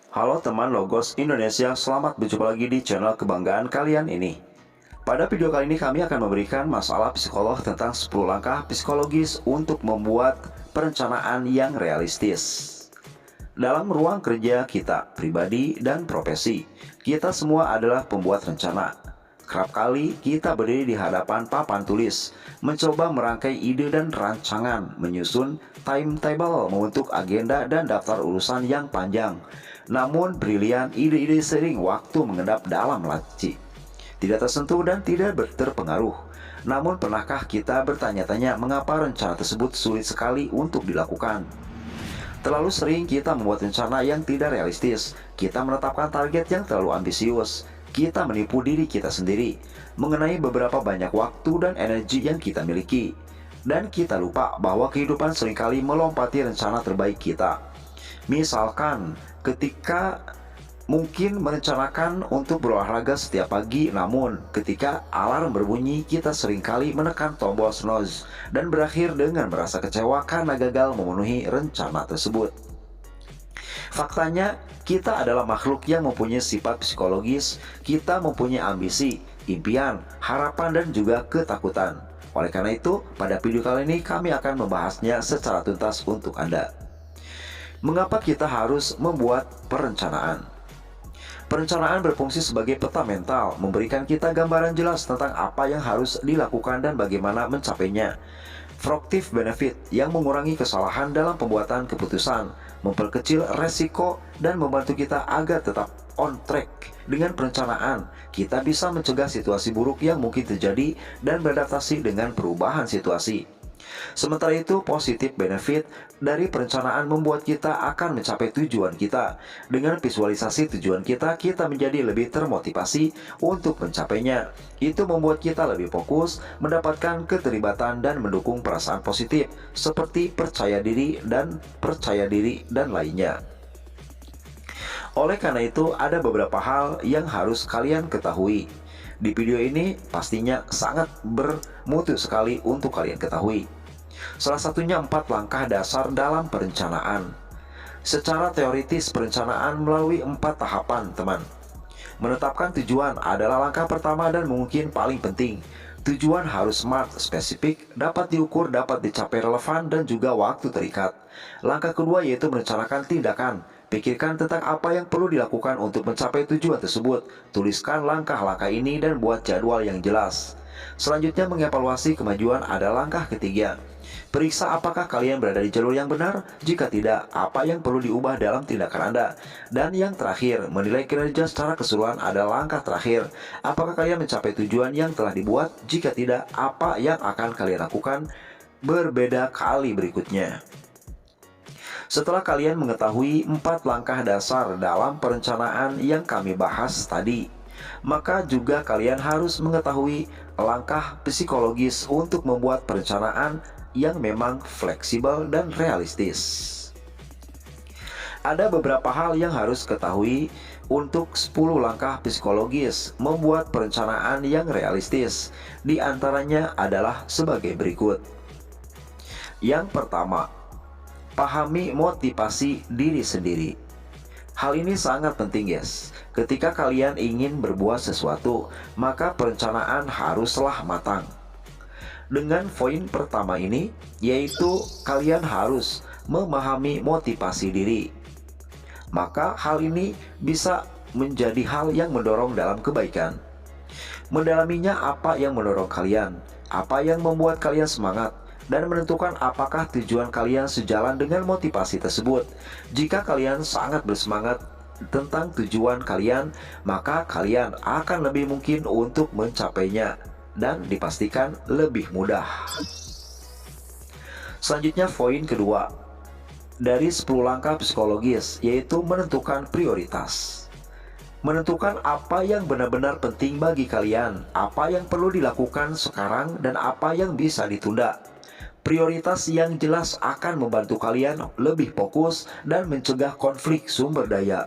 Halo teman Logos Indonesia, selamat berjumpa lagi di channel kebanggaan kalian ini. Pada video kali ini kami akan memberikan masalah psikolog tentang 10 langkah psikologis untuk membuat perencanaan yang realistis. Dalam ruang kerja kita, pribadi dan profesi, kita semua adalah pembuat rencana. Kerap kali kita berdiri di hadapan papan tulis, mencoba merangkai ide dan rancangan, menyusun timetable, membentuk agenda dan daftar urusan yang panjang. Namun brilian ide-ide sering waktu mengendap dalam laci, tidak tersentuh dan tidak terpengaruh. Namun pernahkah kita bertanya-tanya mengapa rencana tersebut sulit sekali untuk dilakukan? Terlalu sering kita membuat rencana yang tidak realistis. Kita menetapkan target yang terlalu ambisius. Kita menipu diri kita sendiri mengenai beberapa banyak waktu dan energi yang kita miliki. Dan kita lupa bahwa kehidupan seringkali melompati rencana terbaik kita. Misalkan ketika mungkin merencanakan untuk berolahraga setiap pagi, namun ketika alarm berbunyi kita seringkali menekan tombol snooze dan berakhir dengan merasa kecewa karena gagal memenuhi rencana tersebut. Faktanya, kita adalah makhluk yang mempunyai sifat psikologis. Kita mempunyai ambisi, impian, harapan dan juga ketakutan. Oleh karena itu, pada video kali ini kami akan membahasnya secara tuntas untuk Anda. Mengapa kita harus membuat perencanaan? Perencanaan berfungsi sebagai peta mental, memberikan kita gambaran jelas tentang apa yang harus dilakukan dan bagaimana mencapainya. Proactive benefit yang mengurangi kesalahan dalam pembuatan keputusan, memperkecil resiko, dan membantu kita agar tetap on track. Dengan perencanaan, kita bisa mencegah situasi buruk yang mungkin terjadi dan beradaptasi dengan perubahan situasi. Sementara itu, positif benefit dari perencanaan membuat kita akan mencapai tujuan kita. Dengan visualisasi tujuan kita menjadi lebih termotivasi untuk mencapainya. Itu membuat kita lebih fokus, mendapatkan keterlibatan dan mendukung perasaan positif seperti percaya diri dan lainnya. Oleh karena itu, ada beberapa hal yang harus kalian ketahui. Di video ini pastinya sangat bermutu sekali untuk kalian ketahui. Salah satunya 4 langkah dasar dalam perencanaan. Secara teoritis, perencanaan melalui 4 tahapan, teman. Menetapkan tujuan adalah langkah pertama dan mungkin paling penting. Tujuan harus smart, spesifik, dapat diukur, dapat dicapai relevan, dan juga waktu terikat. Langkah kedua yaitu merencanakan tindakan. Pikirkan tentang apa yang perlu dilakukan untuk mencapai tujuan tersebut. Tuliskan langkah-langkah ini dan buat jadwal yang jelas. Selanjutnya, mengevaluasi kemajuan adalah langkah ketiga. Periksa apakah kalian berada di jalur yang benar. Jika tidak, apa yang perlu diubah dalam tindakan Anda. Dan yang terakhir, menilai kinerja secara keseluruhan adalah langkah terakhir. Apakah kalian mencapai tujuan yang telah dibuat? Jika tidak, apa yang akan kalian lakukan berbeda kali berikutnya. Setelah kalian mengetahui 4 langkah dasar dalam perencanaan yang kami bahas tadi, maka juga kalian harus mengetahui langkah psikologis untuk membuat perencanaan yang memang fleksibel dan realistis. Ada beberapa hal yang harus ketahui untuk 10 langkah psikologis membuat perencanaan yang realistis. Di antaranya adalah sebagai berikut. Yang pertama, pahami motivasi diri sendiri. Hal ini sangat penting, guys. Ketika kalian ingin berbuat sesuatu, maka perencanaan haruslah matang. Dengan poin pertama ini, yaitu kalian harus memahami motivasi diri. Maka hal ini bisa menjadi hal yang mendorong dalam kebaikan. Mendalaminya apa yang mendorong kalian, apa yang membuat kalian semangat, dan menentukan apakah tujuan kalian sejalan dengan motivasi tersebut. Jika kalian sangat bersemangat tentang tujuan kalian, maka kalian akan lebih mungkin untuk mencapainya dan dipastikan lebih mudah. Selanjutnya, poin kedua dari 10 langkah psikologis, yaitu menentukan prioritas. Menentukan apa yang benar-benar penting bagi kalian, apa yang perlu dilakukan sekarang dan apa yang bisa ditunda. Prioritas yang jelas akan membantu kalian lebih fokus dan mencegah konflik sumber daya.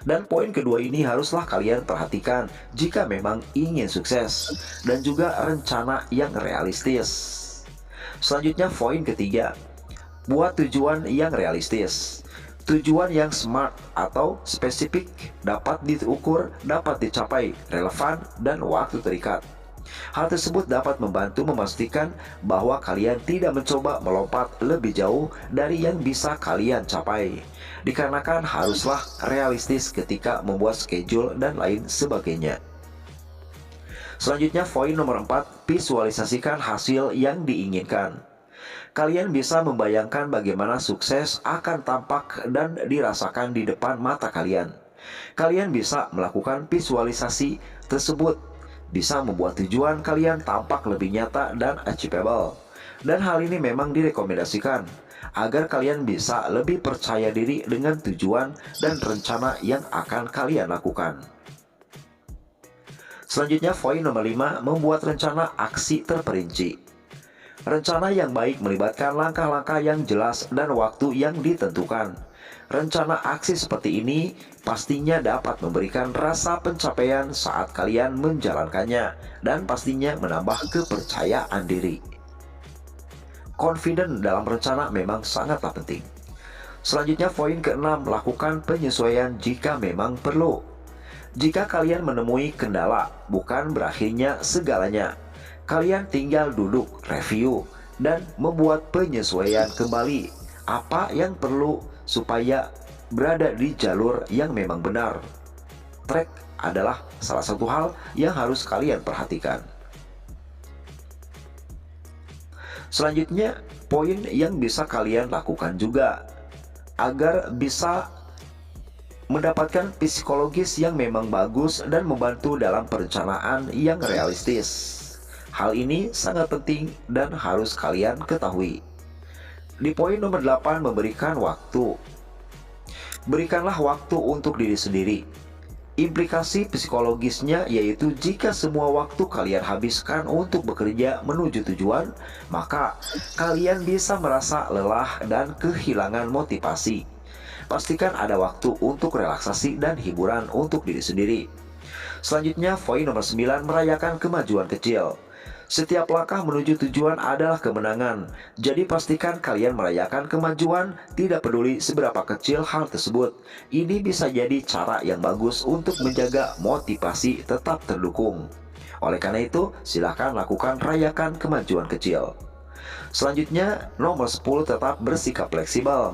Dan poin kedua ini haruslah kalian perhatikan jika memang ingin sukses, dan juga rencana yang realistis. Selanjutnya, poin ketiga, buat tujuan yang realistis. Tujuan yang smart atau spesifik dapat diukur, dapat dicapai, relevan, dan waktu terikat. Hal tersebut dapat membantu memastikan bahwa kalian tidak mencoba melompat lebih jauh dari yang bisa kalian capai. Dikarenakan haruslah realistis ketika membuat schedule dan lain sebagainya. Selanjutnya poin nomor 4, visualisasikan hasil yang diinginkan. Kalian bisa membayangkan bagaimana sukses akan tampak dan dirasakan di depan mata kalian. Kalian bisa melakukan visualisasi tersebut, bisa membuat tujuan kalian tampak lebih nyata dan achievable. Dan hal ini memang direkomendasikan agar kalian bisa lebih percaya diri dengan tujuan dan rencana yang akan kalian lakukan. Selanjutnya poin nomor 5, membuat rencana aksi terperinci. Rencana yang baik melibatkan langkah-langkah yang jelas dan waktu yang ditentukan. Rencana aksi seperti ini pastinya dapat memberikan rasa pencapaian saat kalian menjalankannya dan pastinya menambah kepercayaan diri. Confident dalam rencana memang sangatlah penting. Selanjutnya poin ke-6, lakukan penyesuaian jika memang perlu. Jika kalian menemui kendala, bukan berakhirnya segalanya. Kalian tinggal duduk, review, dan membuat penyesuaian kembali apa yang perlu supaya berada di jalur yang memang benar. Track adalah salah satu hal yang harus kalian perhatikan. Selanjutnya, poin yang bisa kalian lakukan juga agar bisa mendapatkan psikologis yang memang bagus dan membantu dalam perencanaan yang realistis. Hal ini sangat penting dan harus kalian ketahui. Di poin nomor 8, memberikan waktu. Berikanlah waktu untuk diri sendiri. Implikasi psikologisnya yaitu jika semua waktu kalian habiskan untuk bekerja menuju tujuan, maka kalian bisa merasa lelah dan kehilangan motivasi. Pastikan ada waktu untuk relaksasi dan hiburan untuk diri sendiri. Selanjutnya, poin nomor 9, merayakan kemajuan kecil. Setiap langkah menuju tujuan adalah kemenangan. Jadi pastikan kalian merayakan kemajuan, tidak peduli seberapa kecil hal tersebut. Ini bisa jadi cara yang bagus untuk menjaga motivasi tetap terdukung. Oleh karena itu, silakan lakukan rayakan kemajuan kecil. Selanjutnya, nomor 10, tetap bersikap fleksibel.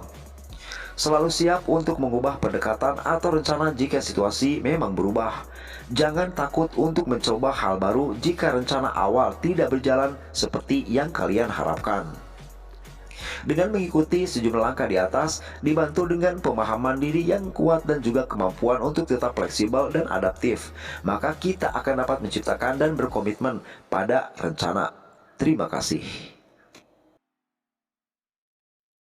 Selalu siap untuk mengubah pendekatan atau rencana jika situasi memang berubah. Jangan takut untuk mencoba hal baru jika rencana awal tidak berjalan seperti yang kalian harapkan. Dengan mengikuti sejumlah langkah di atas, dibantu dengan pemahaman diri yang kuat dan juga kemampuan untuk tetap fleksibel dan adaptif, maka kita akan dapat menciptakan dan berkomitmen pada rencana. Terima kasih.